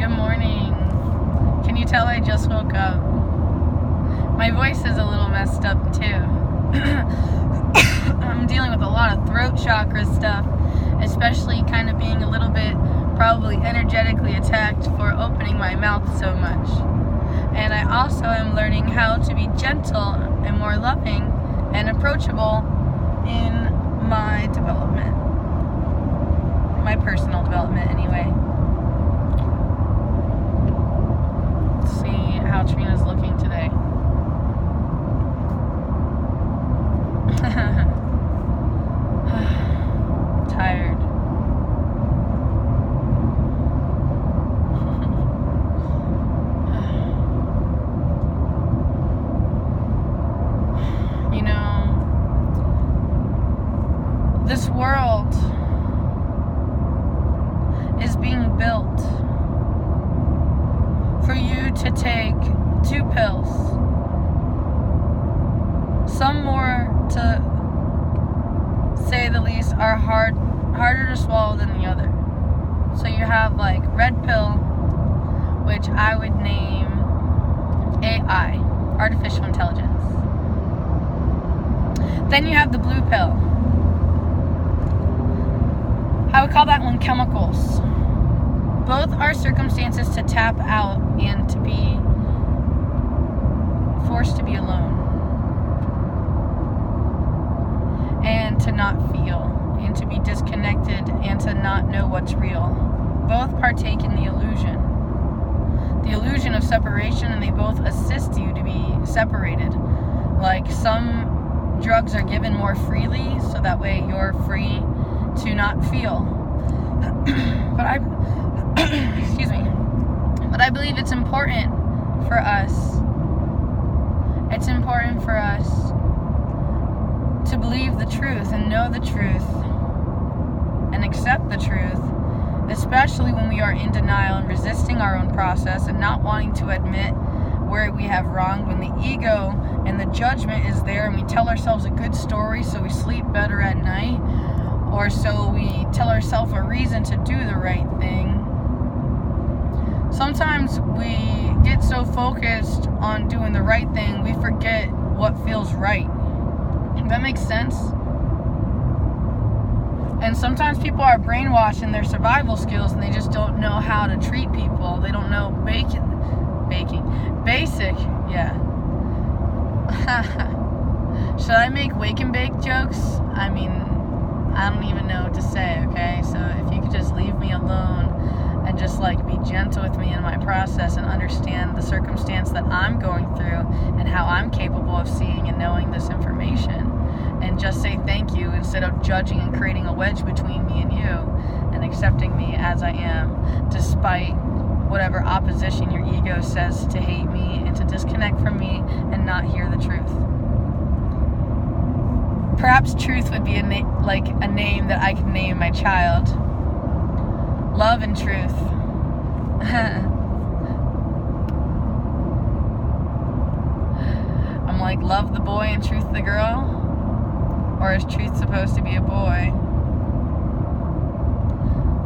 Good morning. Can you tell I just woke up? My voice is a little messed up too. I'm dealing with a lot of throat chakra stuff, especially kind of being a little bit probably energetically attacked for opening my mouth so much. And I also am learning how to be gentle and more loving and approachable in my development. My personal development anyway. Let's see how Trina's looking today. Tired. You know, this world is being built for you to take 2 pills. Some more, to say the least, are harder to swallow than the other. So you have like red pill, which I would name AI, artificial intelligence. Then you have the blue pill. I would call that one chemicals. Both are circumstances to tap out and to be forced to be alone. And to not feel. And to be disconnected and to not know what's real. Both partake in the illusion. The illusion of separation, and they both assist you to be separated. Like some drugs are given more freely, so that way you're free to not feel. But excuse me. But I believe it's important for us. It's important for us to believe the truth and know the truth and accept the truth, especially when we are in denial and resisting our own process and not wanting to admit where we have wronged, when the ego and the judgment is there and we tell ourselves a good story so we sleep better at night, or so we tell ourselves a reason to do the right thing. Sometimes we get so focused on doing the right thing, we forget what feels right. That makes sense? And sometimes people are brainwashed in their survival skills and they just don't know how to treat people. They don't know basic, yeah. Should I make wake and bake jokes? I mean, I don't even know what to say, okay? So if you could just leave me alone and just like be gentle with me in my process and understand the circumstance that I'm going through and how I'm capable of seeing and knowing this information, and just say thank you instead of judging and creating a wedge between me and you, and accepting me as I am despite whatever opposition your ego says to hate me and to disconnect from me and not hear the truth. Perhaps truth would be a name that I can name my child. Love and truth. I'm like, love the boy and truth the girl? Or is truth supposed to be a boy?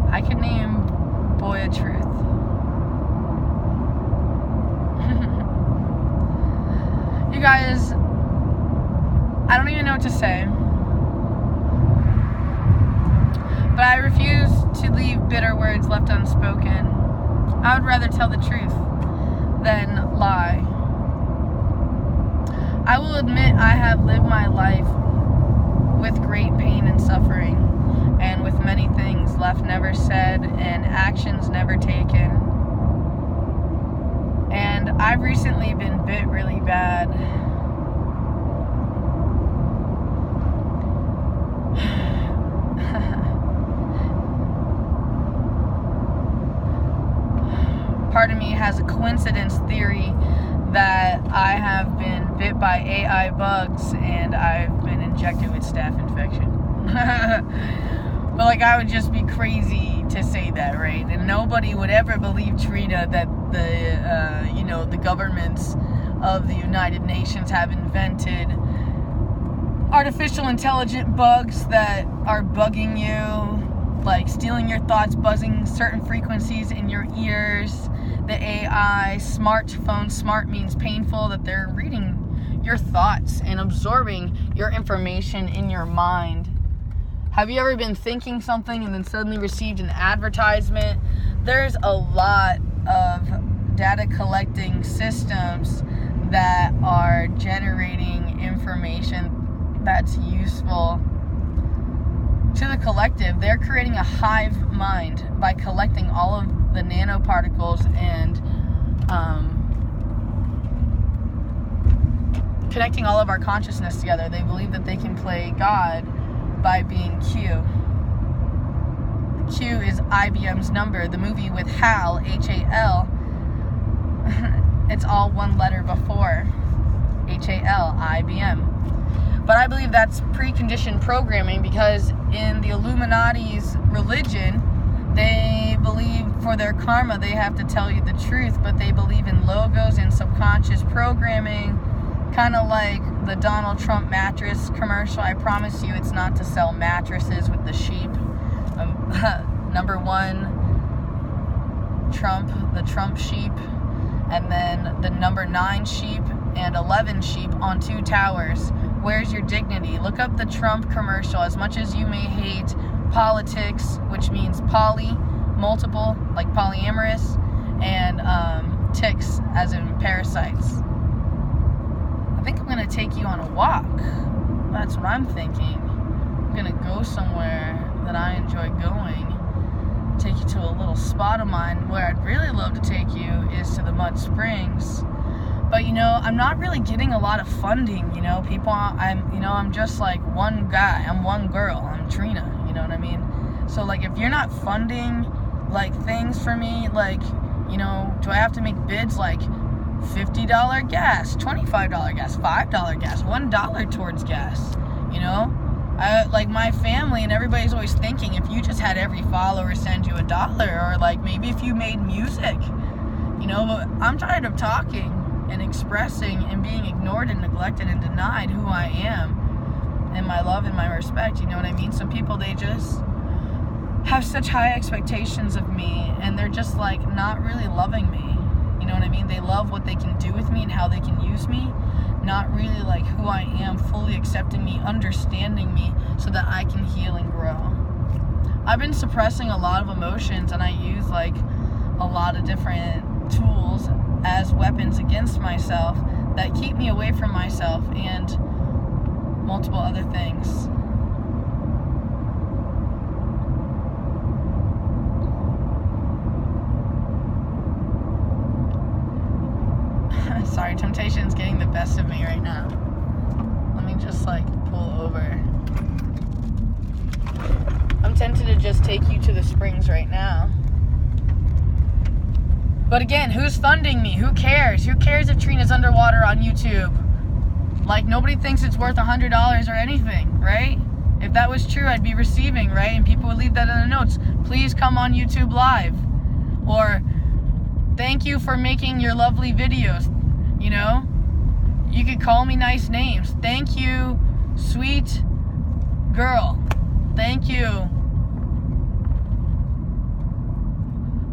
I could name boy a truth. You guys, I don't even know what to say. But I refuse to leave bitter words left unspoken. I would rather tell the truth than lie. I will admit I have lived my life with great pain and suffering, and with many things left never said and actions never taken. And I've recently been bit really bad. Part of me has a coincidence theory that I have been bit by AI bugs and I've been injected with staph infection. But like, I would just be crazy to say that, right? And nobody would ever believe, Trina, that the governments of the United Nations have invented artificial intelligent bugs that are bugging you like stealing your thoughts, buzzing certain frequencies in your ears. The AI, smartphone, smart means painful, that they're reading your thoughts and absorbing your information in your mind. Have you ever been thinking something and then suddenly received an advertisement? There's a lot of data collecting systems that are generating information that's useful to the collective. They're creating a hive mind by collecting all of the nanoparticles and connecting all of our consciousness together. They believe that they can play God by being Q. Q is IBM's number. The movie with HAL, H-A-L, it's all one letter before H-A-L, IBM. But I believe that's preconditioned programming, because in the Illuminati's religion, they believe for their karma they have to tell you the truth, but they believe in logos and subconscious programming, kind of like the Donald Trump mattress commercial. I promise you it's not to sell mattresses with the sheep. Number one, Trump, the Trump sheep, and then the number 9 sheep and 11 sheep on 2 towers. Where's your dignity? Look up the Trump commercial. As much as you may hate politics, which means poly, multiple, like polyamorous, and ticks, as in parasites. I think I'm going to take you on a walk. That's what I'm thinking. I'm going to go somewhere that I enjoy going. Take you to a little spot of mine. Where I'd really love to take you is to the Mud Springs. But, I'm not really getting a lot of funding, people, I'm just like one guy, I'm one girl, I'm Trina, you know what I mean? So, like, if you're not funding, like, things for me, like, do I have to make bids, like, $50 gas, $25 gas, $5 gas, $1 towards gas, like, my family and everybody's always thinking, if you just had every follower send you $1, or, like, maybe if you made music, but I'm tired of talking and expressing and being ignored and neglected and denied who I am and my love and my respect, you know what I mean? Some people, they just have such high expectations of me, and they're just, like, not really loving me, you know what I mean? They love what they can do with me and how they can use me, not really, like, who I am, fully accepting me, understanding me, so that I can heal and grow. I've been suppressing a lot of emotions, and I use, like, a lot of different tools as weapons against myself that keep me away from myself and multiple other things. Sorry, temptation's getting the best of me right now. Let me just, like, pull over. I'm tempted to just take you to the springs right now. But again, who's funding me? Who cares? Who cares if Trina's underwater on YouTube? Like, nobody thinks it's worth $100 or anything, right? If that was true, I'd be receiving, right? And people would leave that in the notes. Please come on YouTube Live. Or, thank you for making your lovely videos. You could call me nice names. Thank you, sweet girl. Thank you.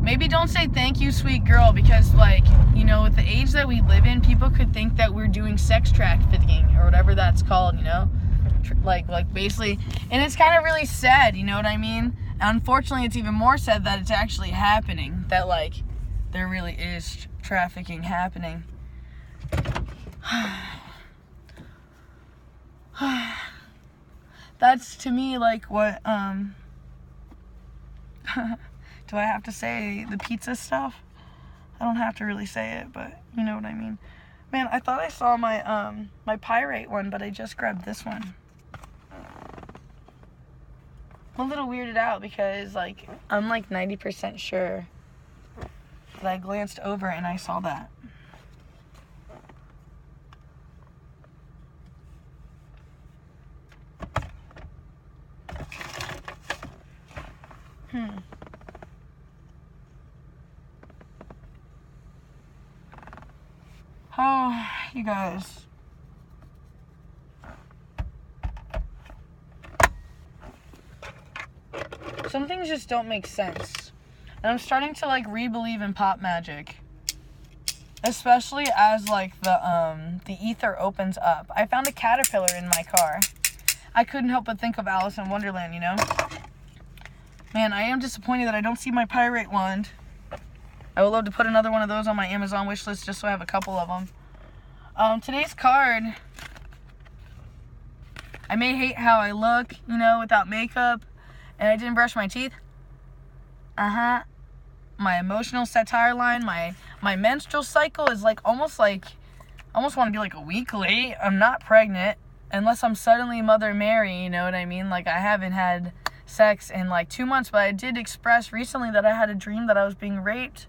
Maybe don't say thank you, sweet girl, because, like, with the age that we live in, people could think that we're doing sex trafficking or whatever that's called, like basically, and it's kind of really sad, you know what I mean? And unfortunately, it's even more sad that it's actually happening, that, like, there really is trafficking happening. That's, to me, like, what, do I have to say the pizza stuff? I don't have to really say it, but you know what I mean. Man, I thought I saw my my pyrite one, but I just grabbed this one. I'm a little weirded out because, like, I'm like 90% sure that I glanced over and I saw that. Oh, you guys. some things just don't make sense. And I'm starting to, like, re-believe in pop magic. Especially as, like, the ether opens up. I found a caterpillar in my car. I couldn't help but think of Alice in Wonderland, you know? Man, I am disappointed that I don't see my pyrite wand. I would love to put another one of those on my Amazon wish list just so I have a couple of them. Today's card, I may hate how I look, you know, without makeup, and I didn't brush my teeth. My emotional satire line, my menstrual cycle is like almost want to be like a week late. I'm not pregnant unless I'm suddenly Mother Mary, you know what I mean? Like, I haven't had sex in like 2 months, but I did express recently that I had a dream that I was being raped.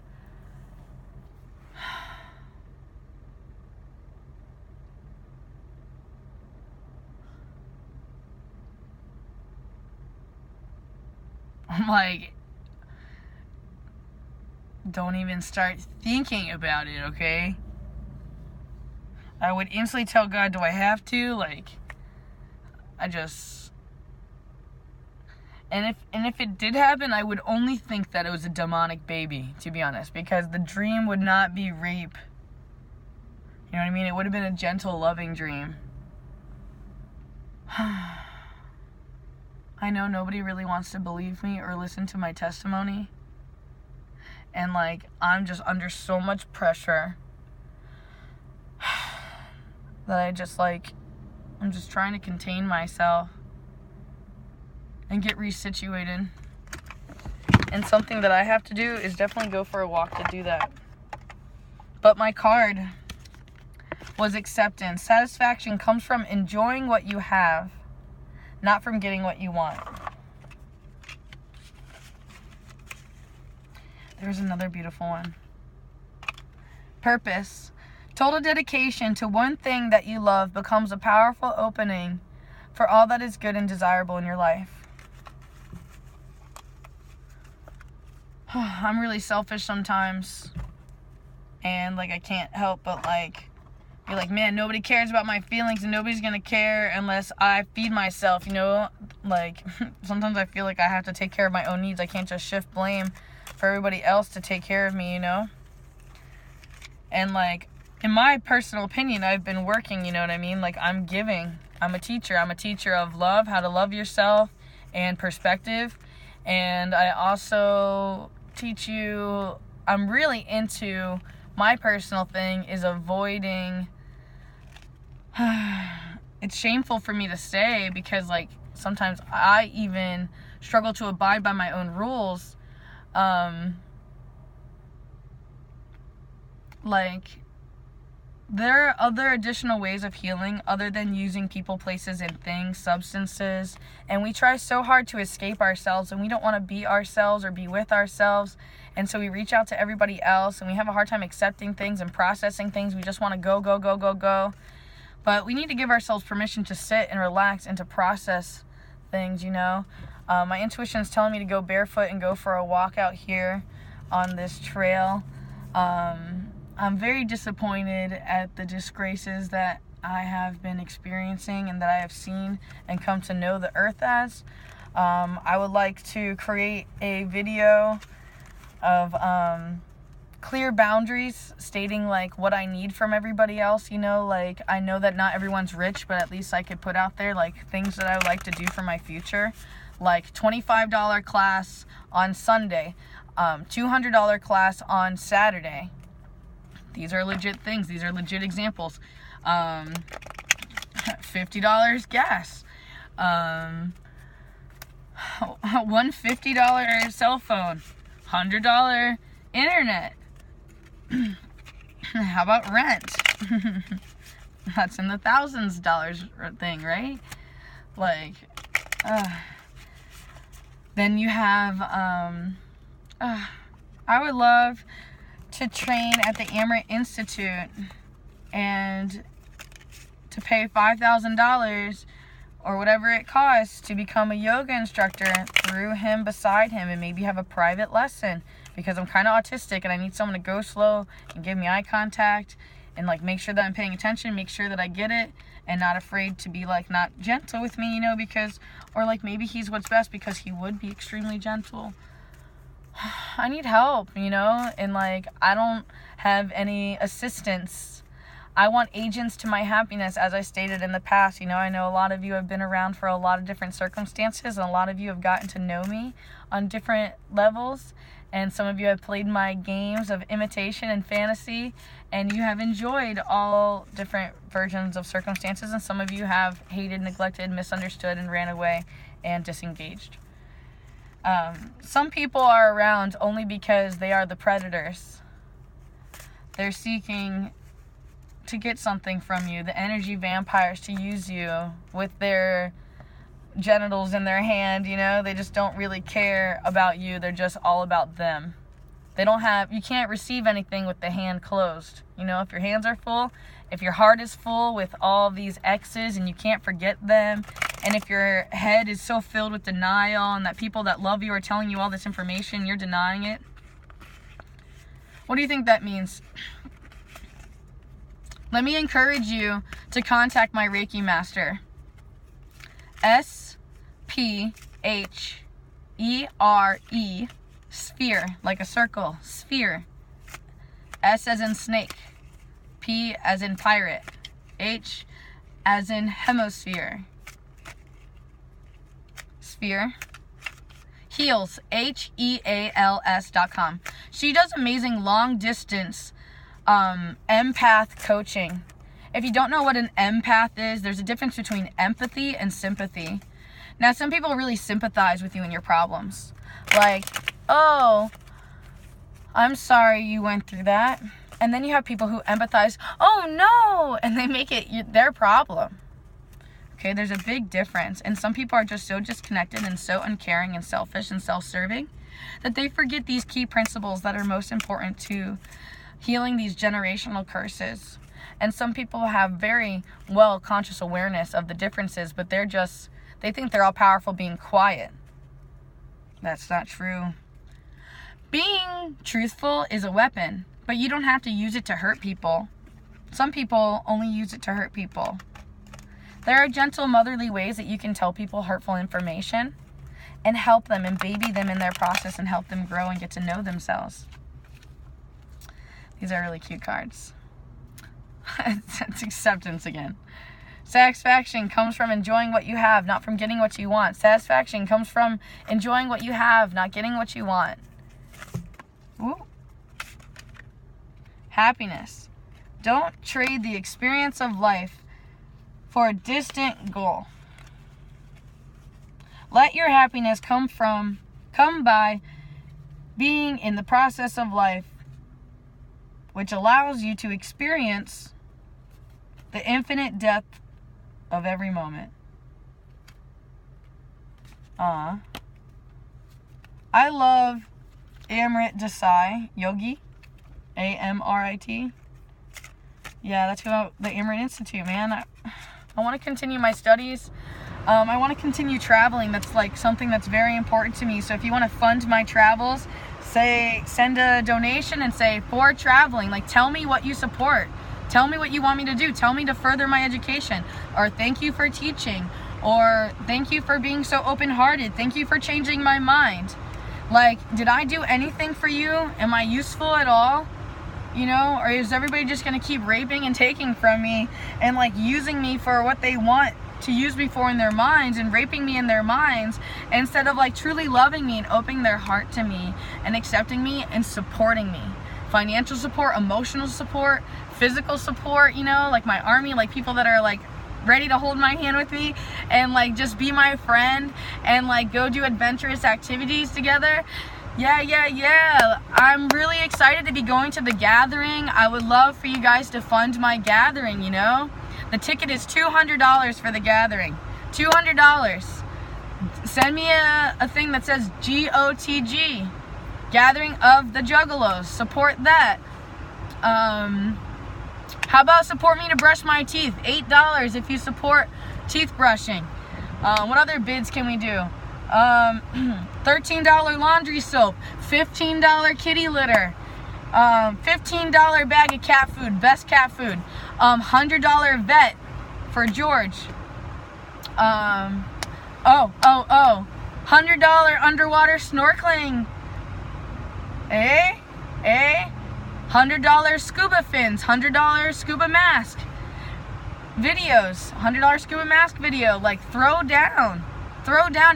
I'm like, don't even start thinking about it, okay? I would instantly tell God, do I have to? Like, and if it did happen, I would only think that it was a demonic baby, to be honest, because the dream would not be rape. You know what I mean? It would have been a gentle, loving dream. I know nobody really wants to believe me or listen to my testimony. And, like, I'm just under so much pressure that I'm just trying to contain myself and get resituated. And something that I have to do is definitely go for a walk to do that. But my card was acceptance. Satisfaction comes from enjoying what you have, not from getting what you want. There's another beautiful one. Purpose. Total dedication to one thing that you love becomes a powerful opening for all that is good and desirable in your life. I'm really selfish sometimes. And, like, I can't help but, like, be like, man, nobody cares about my feelings and nobody's gonna care unless I feed myself, you know? Like, sometimes I feel like I have to take care of my own needs. I can't just shift blame for everybody else to take care of me, you know? And, like, in my personal opinion, I've been working, you know what I mean? Like, I'm giving. I'm a teacher. I'm a teacher of love, how to love yourself, and perspective. And I also teach you, I'm really into, my personal thing is avoiding, it's shameful for me to say because, like, sometimes I even struggle to abide by my own rules. Like, there are other additional ways of healing other than using people, places, and things, substances. And we try so hard to escape ourselves, and we don't want to be ourselves or be with ourselves. And so we reach out to everybody else, and we have a hard time accepting things and processing things. We just want to go, go, go, go, go. But we need to give ourselves permission to sit and relax and to process things, you know. My intuition is telling me to go barefoot and go for a walk out here on this trail. I'm very disappointed at the disgraces that I have been experiencing and that I have seen and come to know the earth as. I would like to create a video of clear boundaries stating, like, what I need from everybody else, you know, like, I know that not everyone's rich, but at least I could put out there, like, things that I would like to do for my future, like $25 class on Sunday, $200 class on Saturday. These are legit things. These are legit examples. $50 gas. One $50 cell phone. $100 internet. How about rent? That's in the thousands dollars thing, right? Like, then you have, I would love to train at the Amaret Institute and to pay $5,000 or whatever it costs to become a yoga instructor through him, beside him, and maybe have a private lesson because I'm kind of autistic and I need someone to go slow and give me eye contact and, like, make sure that I'm paying attention, make sure that I get it, and not afraid to be like not gentle with me, you know, because, or like maybe he's what's best because he would be extremely gentle. I need help, you know, and like I don't have any assistance. I want agents to my happiness, as I stated in the past. You know, I know a lot of you have been around for a lot of different circumstances, and a lot of you have gotten to know me on different levels, and some of you have played my games of imitation and fantasy, and you have enjoyed all different versions of circumstances, and some of you have hated, neglected, misunderstood, and ran away and disengaged. Some people are around only because they are the predators. They're seeking to get something from you, the energy vampires, to use you with their genitals in their hand, you know. They just don't really care about you. They're just all about them. You can't receive anything with the hand closed. You know, if your hands are full, if your heart is full with all these exes and you can't forget them, and if your head is so filled with denial and that people that love you are telling you all this information, you're denying it. What do you think that means? Let me encourage you to contact my Reiki master. SPHERE, sphere, like a circle, sphere. S as in snake, P as in pirate, H as in hemisphere. Sphere. Heals, HEALS.com. She does amazing long distance empath coaching. If you don't know what an empath is, there's a difference between empathy and sympathy. Now, some people really sympathize with you and your problems. Like, oh, I'm sorry you went through that. And then you have people who empathize, oh no, and they make it their problem. Okay, there's a big difference. And some people are just so disconnected and so uncaring and selfish and self-serving that they forget these key principles that are most important to healing these generational curses. And some people have very well conscious awareness of the differences, but they think they're all powerful being quiet. That's not true. Being truthful is a weapon, but you don't have to use it to hurt people. Some people only use it to hurt people. There are gentle, motherly ways that you can tell people hurtful information and help them and baby them in their process and help them grow and get to know themselves. These are really cute cards. That's acceptance again. Satisfaction comes from enjoying what you have, not from getting what you want. Satisfaction comes from enjoying what you have, not getting what you want. Ooh. Happiness. Don't trade the experience of life for a distant goal. Let your happiness come by being in the process of life, which allows you to experience the infinite depth of every moment. I love Amrit Desai, Yogi, Amrit. Yeah, that's about the Amrit Institute, man. I want to continue my studies. I want to continue traveling. That's like something that's very important to me. So if you want to fund my travels, send a donation and say for traveling. Like, tell me what you support. Tell me what you want me to do. Tell me to further my education. Or thank you for teaching. Or thank you for being so open-hearted. Thank you for changing my mind. Like, did I do anything for you? Am I useful at all? You know, or is everybody just going to keep raping and taking from me and like using me for what they want to use me for in their minds and raping me in their minds instead of like truly loving me and opening their heart to me and accepting me and supporting me? Financial support, emotional support, physical support, you know, like my army, like people that are like ready to hold my hand with me and like just be my friend and like go do adventurous activities together. Yeah. I'm really excited to be going to the gathering. I would love for you guys to fund my gathering, you know. The ticket is $200 for the gathering. $200. Send me a thing that says GOTG. Gathering of the Juggalos. Support that. How about support me to brush my teeth? $8 if you support teeth brushing. What other bids can we do? $13 laundry soap, $15 kitty litter, $15 bag of cat food, best cat food, $100 vet for George. $100 underwater snorkeling. $100 scuba fins, $100 scuba mask videos, $100 scuba mask video. Like, throw down.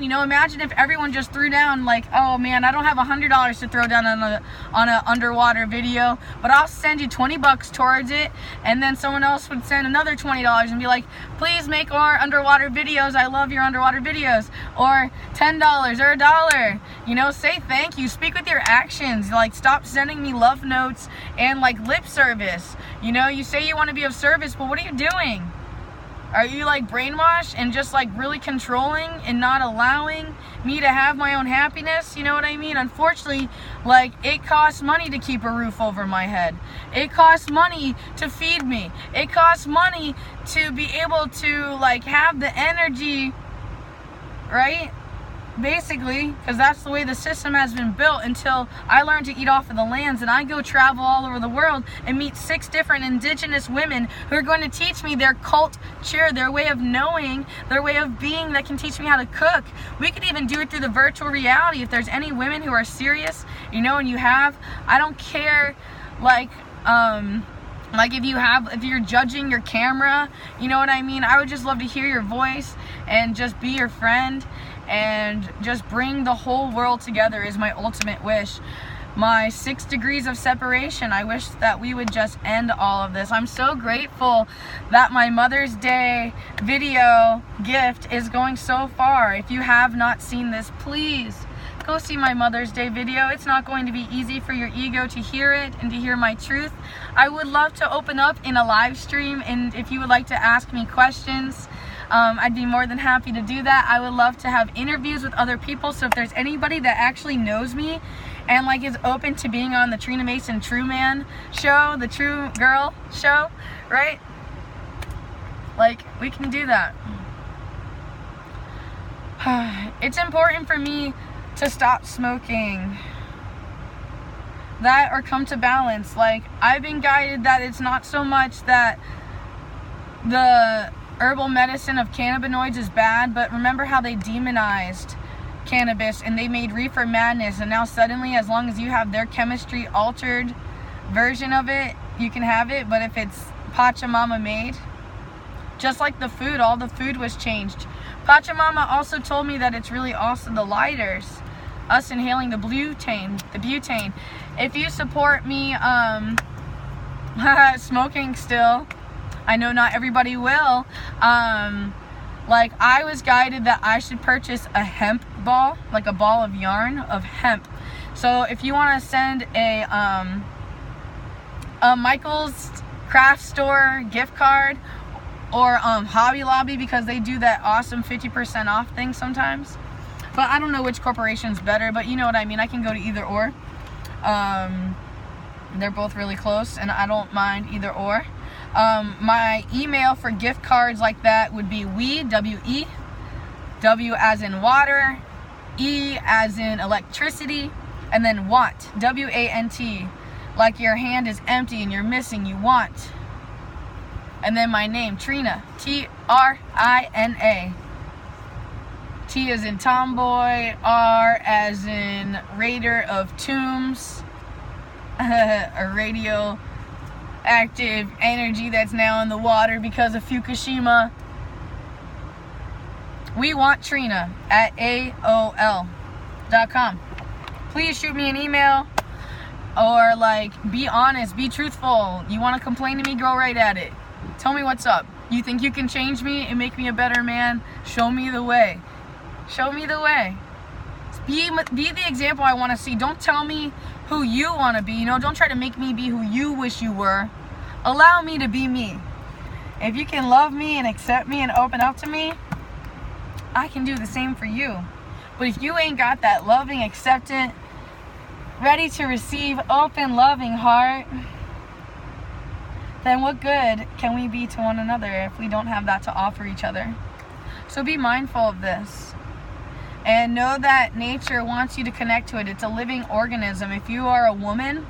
You know, imagine if everyone just threw down, like, oh man, I don't have $100 to throw down on a underwater video, but I'll send you $20 towards it, and then someone else would send another $20 and be like, please make more underwater videos. I love your underwater videos. Or $10 or $1. You know, say thank you. Speak with your actions. Like, stop sending me love notes and like lip service. You know, you say you want to be of service, but what are you doing? Are you like brainwashed and just like really controlling and not allowing me to have my own happiness? You know what I mean? Unfortunately, like, it costs money to keep a roof over my head. It costs money to feed me. It costs money to be able to like have the energy, right? Basically, because that's the way the system has been built until I learned to eat off of the lands, and I go travel all over the world and meet 6 different indigenous women who are going to teach me their culture, their way of knowing, their way of being, that can teach me how to cook. We could even do it through the virtual reality. If there's any women who are serious, you know, and you have, I don't care, like if you're judging your camera, you know what I mean? I would just love to hear your voice and just be your friend and just bring the whole world together is my ultimate wish. My 6 degrees of separation, I wish that we would just end all of this. I'm so grateful that my Mother's Day video gift is going so far. If you have not seen this, please go see my Mother's Day video. It's not going to be easy for your ego to hear it and to hear my truth. I would love to open up in a live stream, and if you would like to ask me questions, I'd be more than happy to do that. I would love to have interviews with other people, so if there's anybody that actually knows me and like is open to being on the Trina Mason True Man show, the True Girl show, right? Like, we can do that. It's important for me to stop smoking. That, or come to balance. Like, I've been guided that it's not so much that the herbal medicine of cannabinoids is bad, but remember how they demonized cannabis and they made reefer madness, and now suddenly, as long as you have their chemistry altered version of it, you can have it. But if it's Pachamama made, just like the food, all the food was changed. Pachamama also told me that it's really also the lighters, us inhaling the butane. If you support me smoking still, I know not everybody will. Like, I was guided that I should purchase a hemp ball, like a ball of yarn of hemp. So if you want to send a Michael's craft store gift card, or Hobby Lobby, because they do that awesome 50% off thing sometimes. But I don't know which corporation's better, but you know what I mean. I can go to either or. They're both really close, and I don't mind either or. My email for gift cards like that would be W-E, W as in water, E as in electricity, and then want, W-A-N-T, like your hand is empty and you're missing, you want. And then my name, Trina, T-R-I-N-A. T as in tomboy, R as in raider of tombs, a radioactive energy that's now in the water because of Fukushima. We want Trina at AOL.com. Please shoot me an email, or like, be honest, be truthful. You want to complain to me, go right at it. Tell me what's up. You think you can change me and make me a better man? Show me the way. Show me the way. Be the example I want to see. Don't tell me who you want to be. You know, don't try to make me be who you wish you were. Allow me to be me. If you can love me and accept me and open up to me, I can do the same for you. But if you ain't got that loving, acceptant, ready to receive, open, loving heart, then what good can we be to one another if we don't have that to offer each other? So be mindful of this. And know that nature wants you to connect to it. It's a living organism. If you are a woman,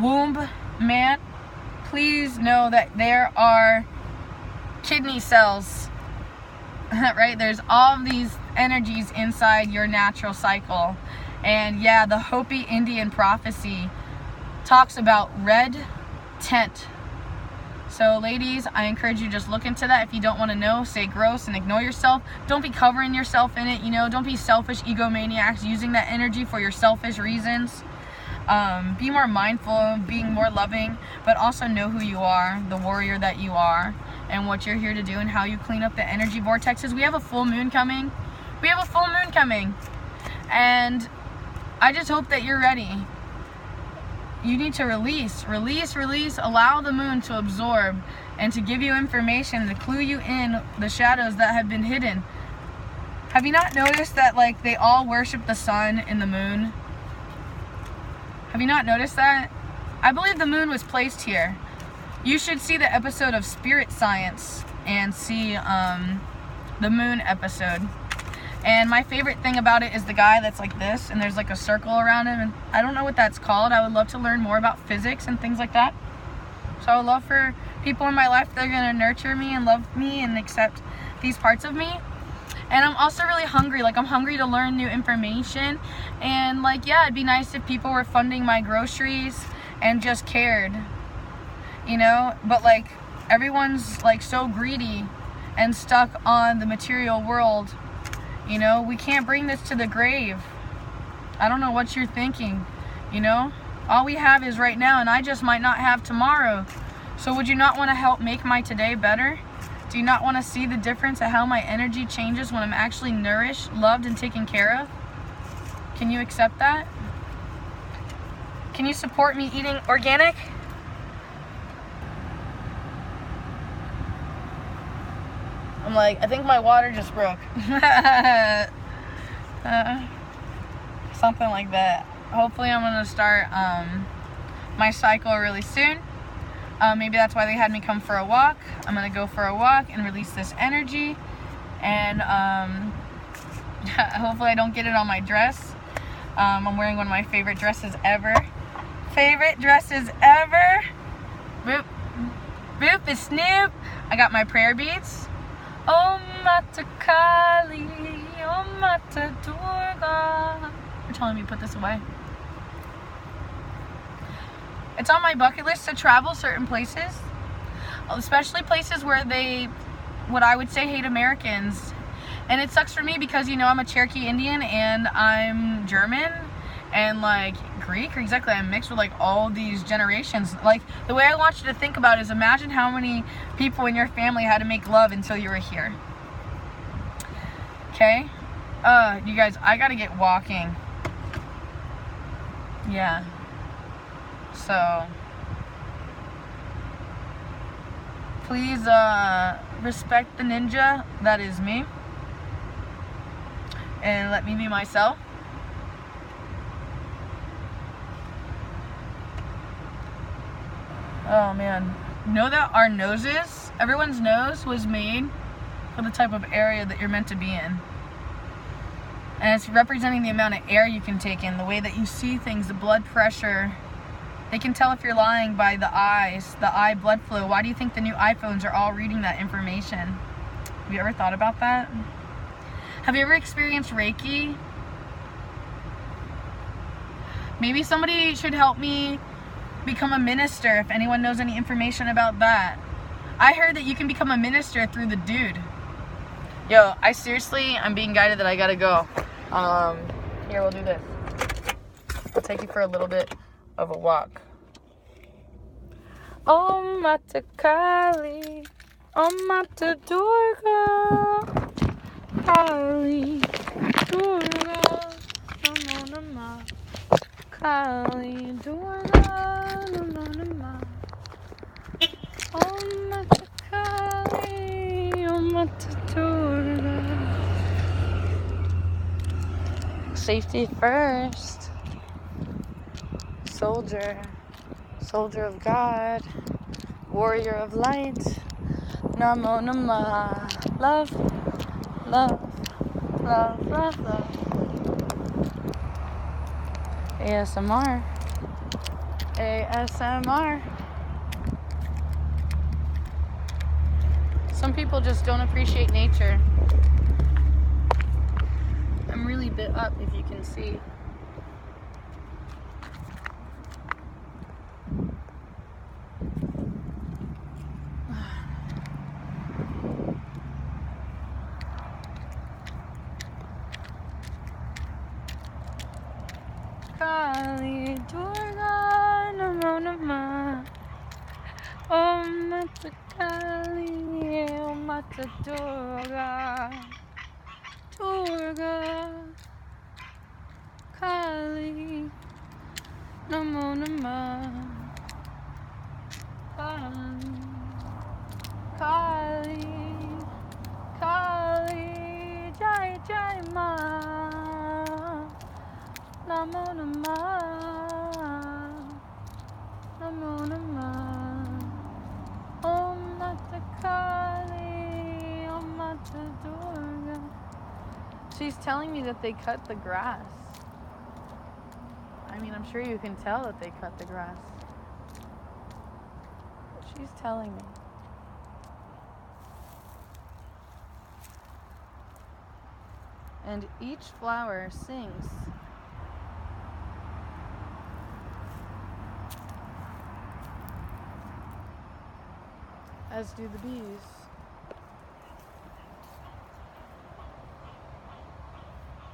womb man, please know that there are kidney cells, right? There's all of these energies inside your natural cycle. And yeah, the Hopi Indian prophecy talks about red tent. So ladies, I encourage you to just look into that. If you don't want to know, say gross and ignore yourself. Don't be covering yourself in it, don't be selfish egomaniacs using that energy for your selfish reasons. Be more mindful, being more loving, but also know who you are, the warrior that you are, and what you're here to do and how you clean up the energy vortexes. We have a full moon coming. And I just hope that you're ready. You need to release, allow the moon to absorb and to give you information, to clue you in the shadows that have been hidden. Have you not noticed that they all worship the sun and the moon? Have you not noticed that? I believe the moon was placed here. You should see the episode of Spirit Science and see the moon episode. And my favorite thing about it is the guy that's like this, and there's a circle around him, and I don't know what that's called. I would love to learn more about physics and things like that. So I would love for people in my life that are going to nurture me and love me and accept these parts of me. And I'm also really hungry. I'm hungry to learn new information. And yeah, it'd be nice if people were funding my groceries and just cared, But everyone's so greedy and stuck on the material world. We can't bring this to the grave. I don't know what you're thinking, All we have is right now, and I just might not have tomorrow. So would you not want to help make my today better? Do you not want to see the difference of how my energy changes when I'm actually nourished, loved, and taken care of? Can you accept that? Can you support me eating organic? I'm I think my water just broke. Something like that. Hopefully I'm going to start my cycle really soon. Maybe that's why they had me come for a walk. I'm going to go for a walk and release this energy. And hopefully I don't get it on my dress. I'm wearing one of my favorite dresses ever. Boop. Boop is Snoop. I got my prayer beads. Om Mata Kali, Om Mata Durga. They're telling me to put this away. It's on my bucket list to travel certain places, especially places where what I would say, hate Americans. And it sucks for me because, I'm a Cherokee Indian and I'm German and Greek, or exactly, I'm mixed with all these generations. The way I want you to think about it is, imagine how many people in your family had to make love until you were here. Okay? You guys, I gotta get walking. Yeah. So, please respect the ninja that is me, and let me be myself. Oh man, know that our noses, everyone's nose was made for the type of area that you're meant to be in. And it's representing the amount of air you can take in, the way that you see things, the blood pressure. They can tell if you're lying by the eyes, the eye blood flow. Why do you think the new iPhones are all reading that information? Have you ever thought about that? Have you ever experienced Reiki? Maybe somebody should help me become a minister, if anyone knows any information about that. I heard that you can become a minister through the dude. Yo, I'm being guided that I gotta go. Here, we'll do this. I'll take you for a little bit of a walk. Om Mata Kali, Om Mata Durga, Kali, Durga, Namo Namah, Kali, Durga, Namo Namah, Om Mata Kali, Om Mata Durga. Safety first. Soldier of God, warrior of light, Namo Namah, love, love, love, love, love. ASMR. Some people just don't appreciate nature. I'm really bit up, if you can see. Kali Durga Namo Namah Om Mata Kali Om Mata Durga Durga Kali Namo Namah Kali Kali Kali Jai Jai Ma Namo Namah Namo Namah Om Mata Kali Om Mata Durga. She's telling me that they cut the grass. I mean, I'm sure you can tell that they cut the grass. But she's telling me. And each flower sings. As do the bees.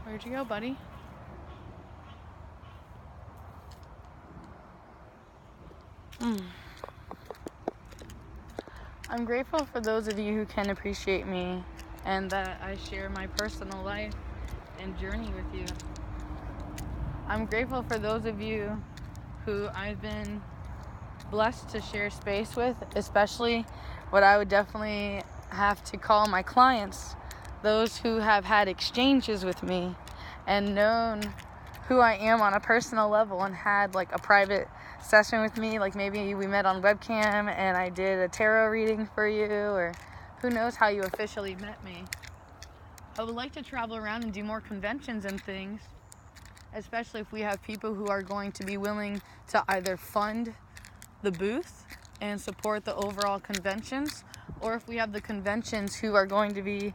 Where'd you go, buddy? I'm grateful for those of you who can appreciate me and that I share my personal life and journey with you. I'm grateful for those of you who I've been blessed to share space with, especially what I would definitely have to call my clients, those who have had exchanges with me and known who I am on a personal level and had like a private session with me, like maybe we met on webcam and I did a tarot reading for you, or who knows how you officially met me. I would like to travel around and do more conventions and things, especially if we have people who are going to be willing to either fund the booth and support the overall conventions, or if we have the conventions who are going to be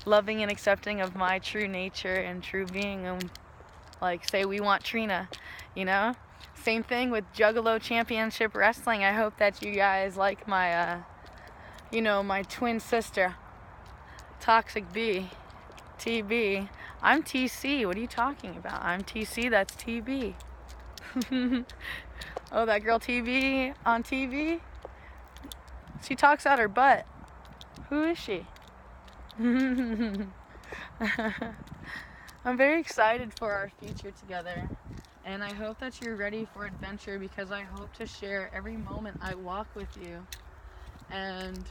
loving and accepting of my true nature and true being. And like, say we want Trina, you know? Same thing with Juggalo Championship Wrestling. I hope that you guys like my, my twin sister, Toxic B, TB. I'm TC. What are you talking about? I'm TC. That's TB. Oh, that girl TB on TV? She talks out her butt. Who is she? I'm very excited for our future together. And I hope that you're ready for adventure, because I hope to share every moment I walk with you. And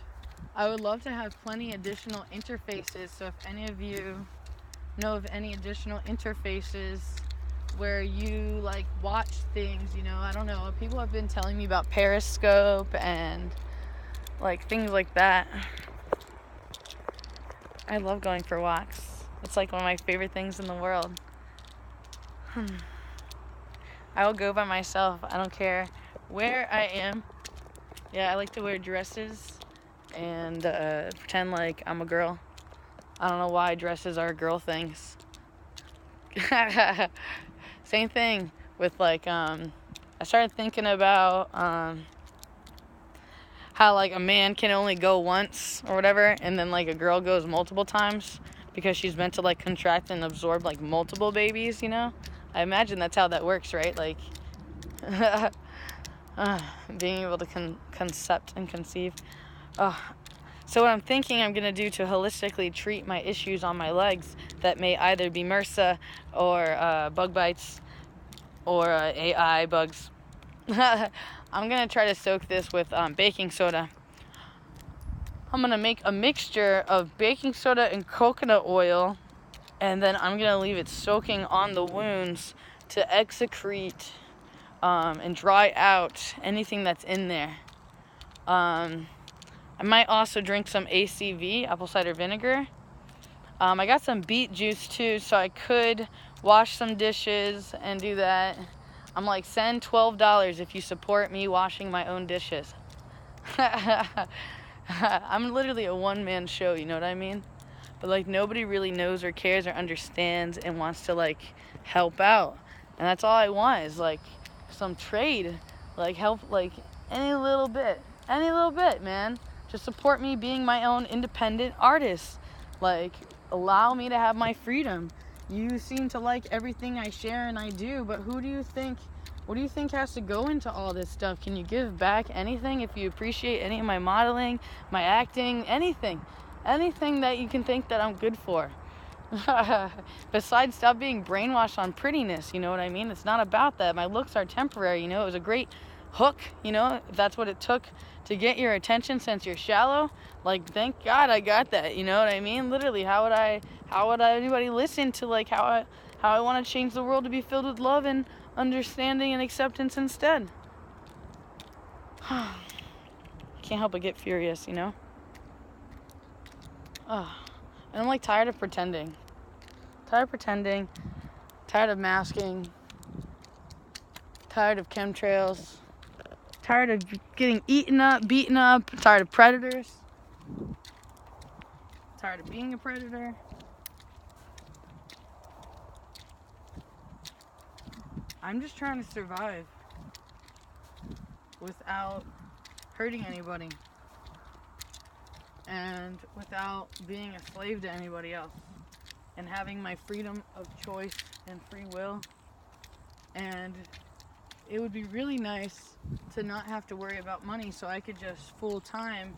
I would love to have plenty additional interfaces. So if any of you know of any additional interfaces where you like watch things, I don't know, people have been telling me about Periscope and like things like that. I love going for walks. It's like one of my favorite things in the world. I will go by myself. I don't care where I am. Yeah, I like to wear dresses and pretend like I'm a girl. I don't know why dresses are girl things. Same thing with like, I started thinking about how like a man can only go once or whatever, and then like a girl goes multiple times because she's meant to like contract and absorb like multiple babies, I imagine that's how that works, right? Like being able to concept and conceive. So what I'm thinking I'm going to do to holistically treat my issues on my legs that may either be MRSA or bug bites or AI bugs, I'm going to try to soak this with baking soda. I'm going to make a mixture of baking soda and coconut oil, and then I'm going to leave it soaking on the wounds to excrete and dry out anything that's in there. I might also drink some ACV, apple cider vinegar. I got some beet juice too, so I could wash some dishes and do that. I'm like, send $12 if you support me washing my own dishes. I'm literally a one-man show, you know what I mean? But like nobody really knows or cares or understands and wants to like help out. And that's all I want is like some trade, like help, like any little bit, man. Just support me being my own independent artist. Like allow me to have my freedom. You seem to like everything I share and I do, but what do you think has to go into all this stuff? Can you give back anything if you appreciate any of my modeling, my acting, anything that you can think that I'm good for? Besides, stop being brainwashed on prettiness, you know what I mean? It's not about that. My looks are temporary, you know? It was a great hook, you know? If that's what it took to get your attention since you're shallow, like, thank God I got that, you know what I mean? Literally, how would anybody listen to, like, how I want to change the world to be filled with love and understanding and acceptance instead? Can't help but get furious, you know? And I'm like tired of pretending. Tired of masking, tired of chemtrails, tired of getting eaten up, beaten up, tired of predators, tired of being a predator. I'm just trying to survive without hurting anybody and without being a slave to anybody else, and having my freedom of choice and free will. And it would be really nice to not have to worry about money, so I could just full time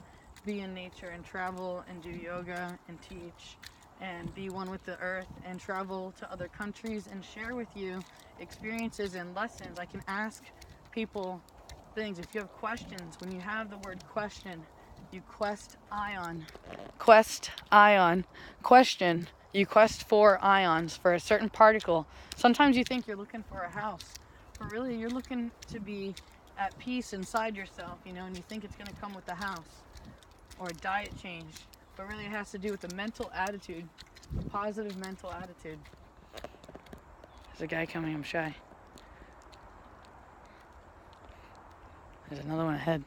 be in nature and travel and do yoga and teach and be one with the earth and travel to other countries and share with you experiences and lessons. I can ask people things. If you have questions, when you have the word question, you quest ion. Question. You quest for ions, for a certain particle. Sometimes you think you're looking for a house, but really you're looking to be at peace inside yourself, you know, and you think it's going to come with the house or a diet change. But really it has to do with the mental attitude, a positive mental attitude. There's a guy coming, I'm shy. There's another one ahead.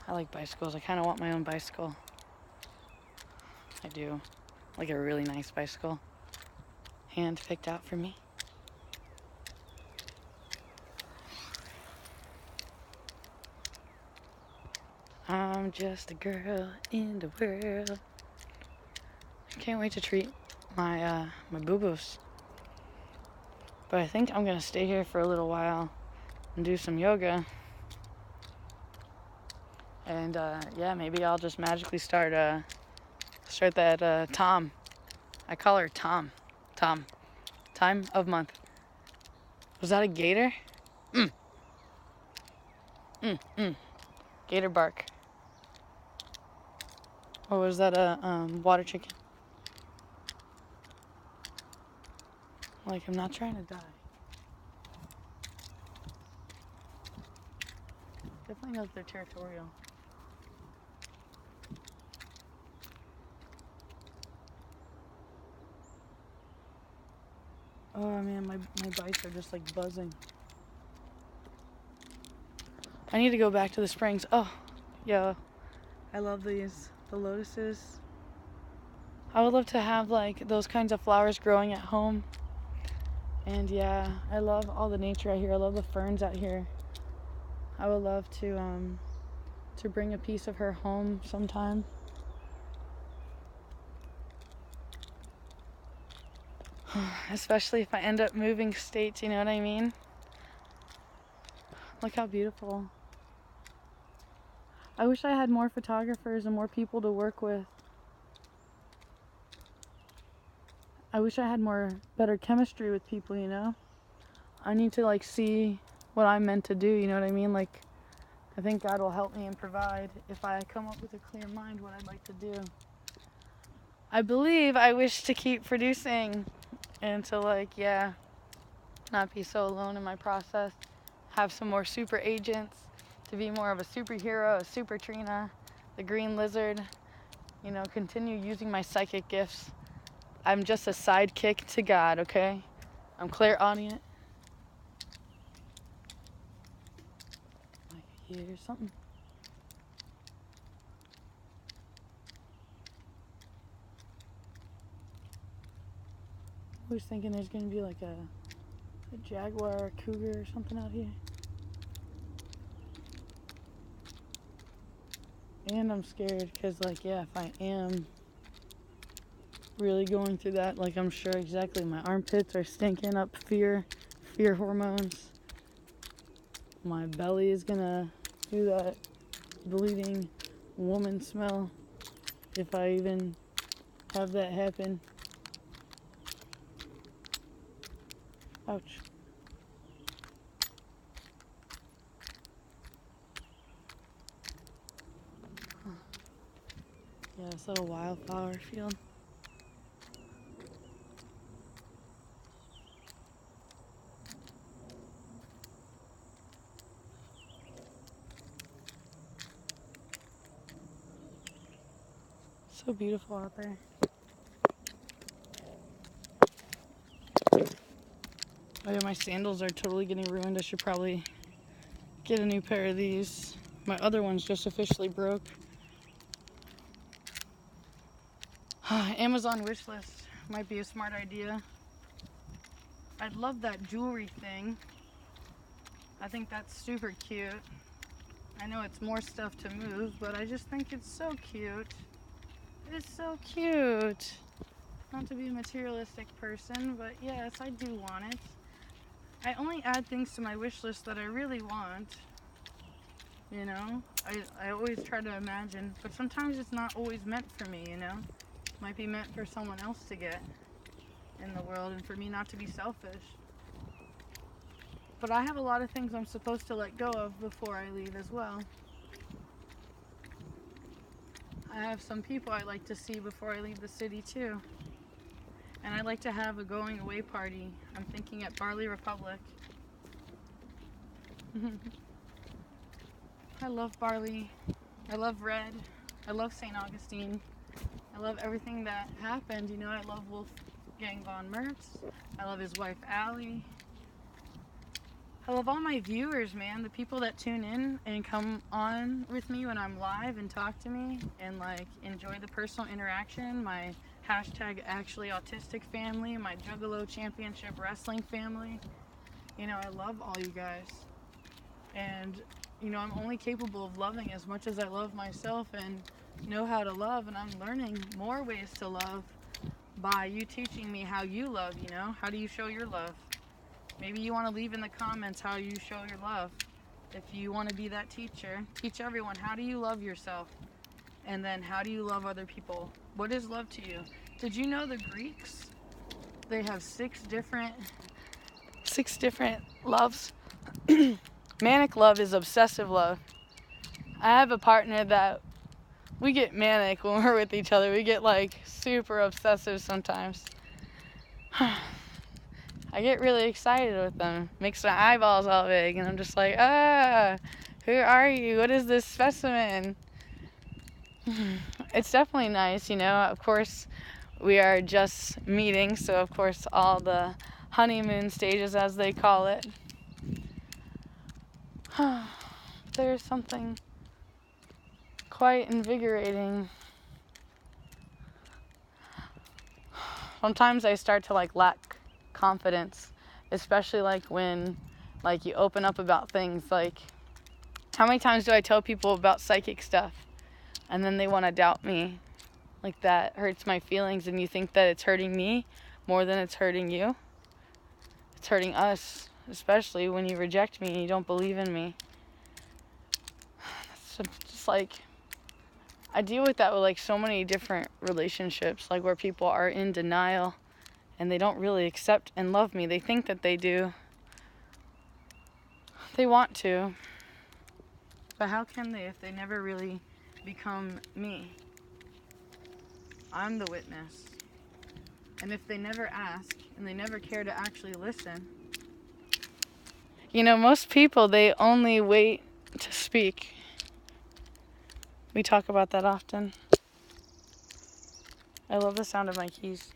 I like bicycles. I kind of want my own bicycle. I do. Like a really nice bicycle. Hand picked out for me. I'm just a girl in the world. I can't wait to treat my boo-boos. But I think I'm gonna stay here for a little while and do some yoga. And yeah, maybe I'll just magically start that Tom. I call her Tom. Time of month. Was that a gator? Gator bark. Or was that a water chicken? Like, I'm not trying to die. Definitely knows they're territorial. Oh man, my bites are just like buzzing. I need to go back to the springs. Oh, yeah. I love these. The lotuses. I would love to have like those kinds of flowers growing at home. And yeah, I love all the nature out here. I love the ferns out here. I would love to bring a piece of her home sometime. Especially if I end up moving states, you know what I mean? Look how beautiful. I wish I had more photographers and more people to work with. I wish I had better chemistry with people, you know? I need to like see what I'm meant to do, you know what I mean? Like, I think God will help me and provide if I come up with a clear mind what I'd like to do. I wish to keep producing and to like, yeah, not be so alone in my process. Have some more super agents, to be more of a superhero, a super Trina, the green lizard, you know, continue using my psychic gifts I'm just a sidekick to God, okay? I'm clairaudient. I hear something. I was thinking there's going to be like a jaguar or cougar or something out here. And I'm scared because, like, yeah, if I am really going through that, like, I'm sure exactly my armpits are stinking up fear hormones. My belly is gonna do that bleeding woman smell if I even have that happen. Ouch. Yeah, this little wildflower field. So beautiful out there. Oh yeah, my sandals are totally getting ruined. I should probably get a new pair of these. My other one's just officially broke. Amazon wish list might be a smart idea. I'd love that jewelry thing. I think that's super cute. I know it's more stuff to move, but I just think it's so cute. It's so cute. Not to be a materialistic person, but yes, I do want it. I only add things to my wish list that I really want. You know? I always try to imagine, but sometimes it's not always meant for me, you know? It might be meant for someone else to get in the world and for me not to be selfish. But I have a lot of things I'm supposed to let go of before I leave as well. I have some people I like to see before I leave the city too. And I'd like to have a going away party. I'm thinking at Barley Republic. I love Barley. I love Red. I love St. Augustine. I love everything that happened. You know, I love Wolfgang von Mertz. I love his wife, Allie. I love all my viewers, man. The people that tune in and come on with me when I'm live and talk to me and, like, enjoy the personal interaction. My hashtag actually autistic family, my Juggalo Championship Wrestling family. You know, I love all you guys. And, you know, I'm only capable of loving as much as I love myself and know how to love. And I'm learning more ways to love by you teaching me how you love, you know? How do you show your love? Maybe you want to leave in the comments how you show your love. If you want to be that teacher, teach everyone, how do you love yourself? And then how do you love other people? What is love to you? Did you know the Greeks, they have six different loves? Manic love is obsessive love. I have a partner that we get manic when we're with each other. We get, like, super obsessive sometimes. I get really excited with them. Makes my eyeballs all big, and I'm just like, who are you? What is this specimen? It's definitely nice, you know. Of course, we are just meeting, so of course all the honeymoon stages, as they call it. There's something quite invigorating. Sometimes I start to, like, lack confidence, especially, like, when, like, you open up about things. Like, how many times do I tell people about psychic stuff and then they want to doubt me? Like, that hurts my feelings, and you think that it's hurting me more than it's hurting you. It's hurting us, especially when you reject me and you don't believe in me. So just, like, I deal with that with, like, so many different relationships, like, where people are in denial and they don't really accept and love me. They think that they do. They want to. But how can they if they never really become me? I'm the witness. And if they never ask and they never care to actually listen. You know, most people, they only wait to speak. We talk about that often. I love the sound of my keys.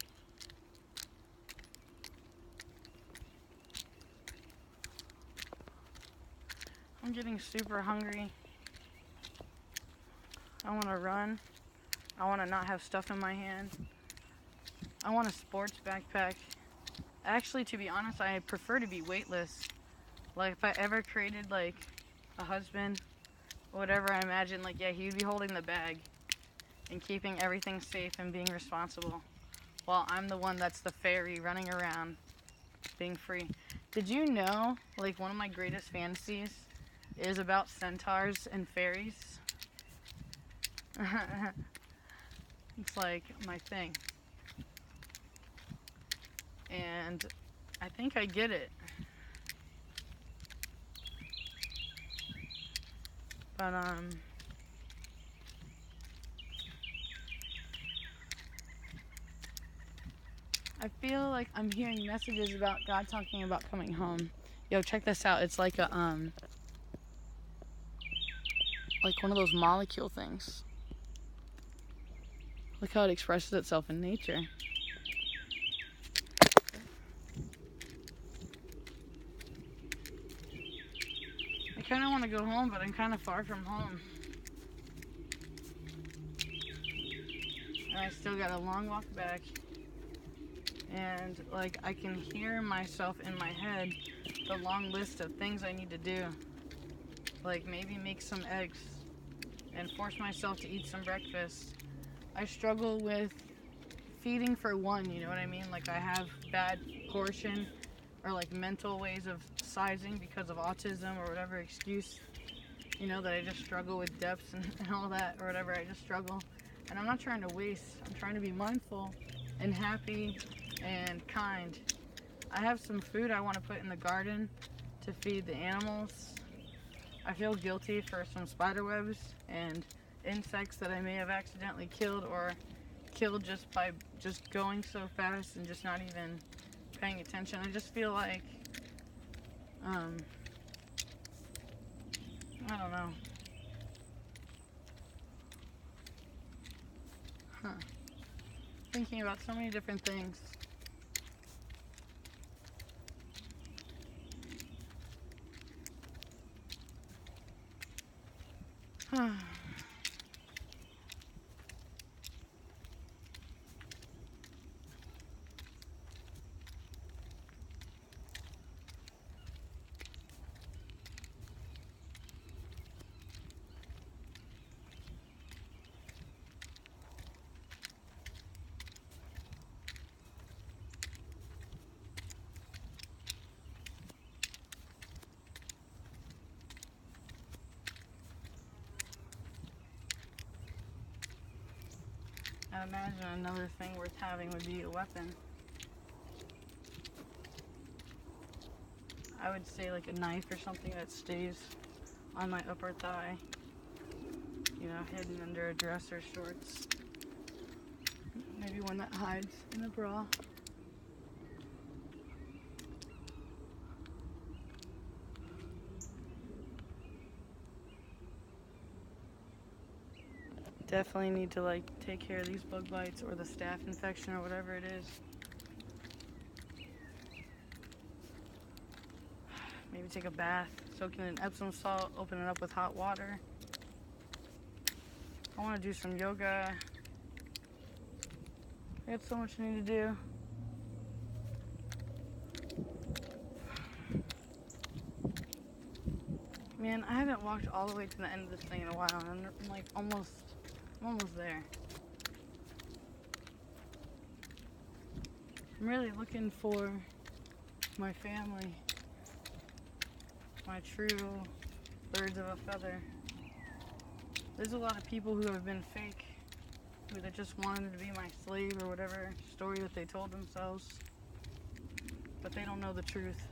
I'm getting super hungry. I want to run. I want to not have stuff in my hand. I want a sports backpack. Actually, to be honest, I prefer to be weightless. Like, if I ever created, like, a husband, whatever, I imagine, like, yeah, he'd be holding the bag and keeping everything safe and being responsible, while I'm the one that's the fairy running around being free. Did you know, like, one of my greatest fantasies is about centaurs and fairies? It's like my thing. And I think I get it. But, I feel like I'm hearing messages about God talking about coming home. Yo, check this out. It's like a, like one of those molecule things. Look how it expresses itself in nature. I kind of want to go home, but I'm kind of far from home. And I still got a long walk back. And, like, I can hear myself in my head, the long list of things I need to do. Like, maybe make some eggs and force myself to eat some breakfast. I struggle with feeding for one, you know what I mean? Like, I have bad portion or, like, mental ways of sizing because of autism or whatever excuse, you know, that I just struggle with depths and all that or whatever. I just struggle. And I'm not trying to waste. I'm trying to be mindful and happy and kind. I have some food I want to put in the garden to feed the animals. I feel guilty for some spider webs and insects that I may have accidentally killed or killed just by just going so fast and just not even paying attention. I just feel like, I don't know. Thinking about so many different things. I imagine another thing worth having would be a weapon. I would say like a knife or something that stays on my upper thigh, you know, hidden under a dress or shorts. Maybe one that hides in a bra. Definitely need to like take care of these bug bites or the staph infection or whatever it is. Maybe take a bath, soak it in Epsom salt, open it up with hot water. I want to do some yoga. I got so much I need to do. Man, I haven't walked all the way to the end of this thing in a while, and I'm like I'm almost there. I'm really looking for my family, my true birds of a feather. There's a lot of people who have been fake, who that just wanted to be my slave or whatever story that they told themselves, but they don't know the truth.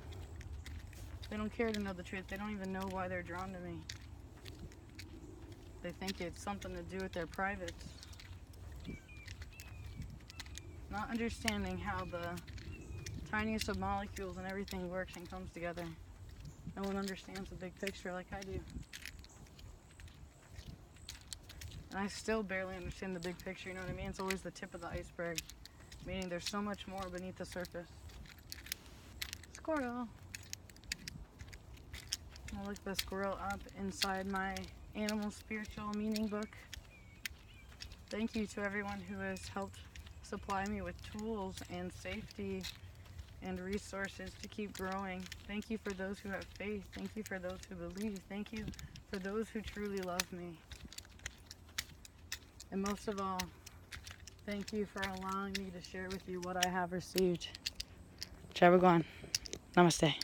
They don't care to know the truth. They don't even know why they're drawn to me. They think it's something to do with their privates. Not understanding how the tiniest of molecules and everything works and comes together. No one understands the big picture like I do. And I still barely understand the big picture, you know what I mean? It's always the tip of the iceberg, meaning there's so much more beneath the surface. Squirrel. I'll look the squirrel up inside my animal spiritual meaning book. Thank you to everyone who has helped supply me with tools and safety and resources to keep growing. Thank you for those who have faith. Thank you for those who believe. Thank you for those who truly love me. And most of all, thank you for allowing me to share with you what I have received. Chabagwan. Namaste.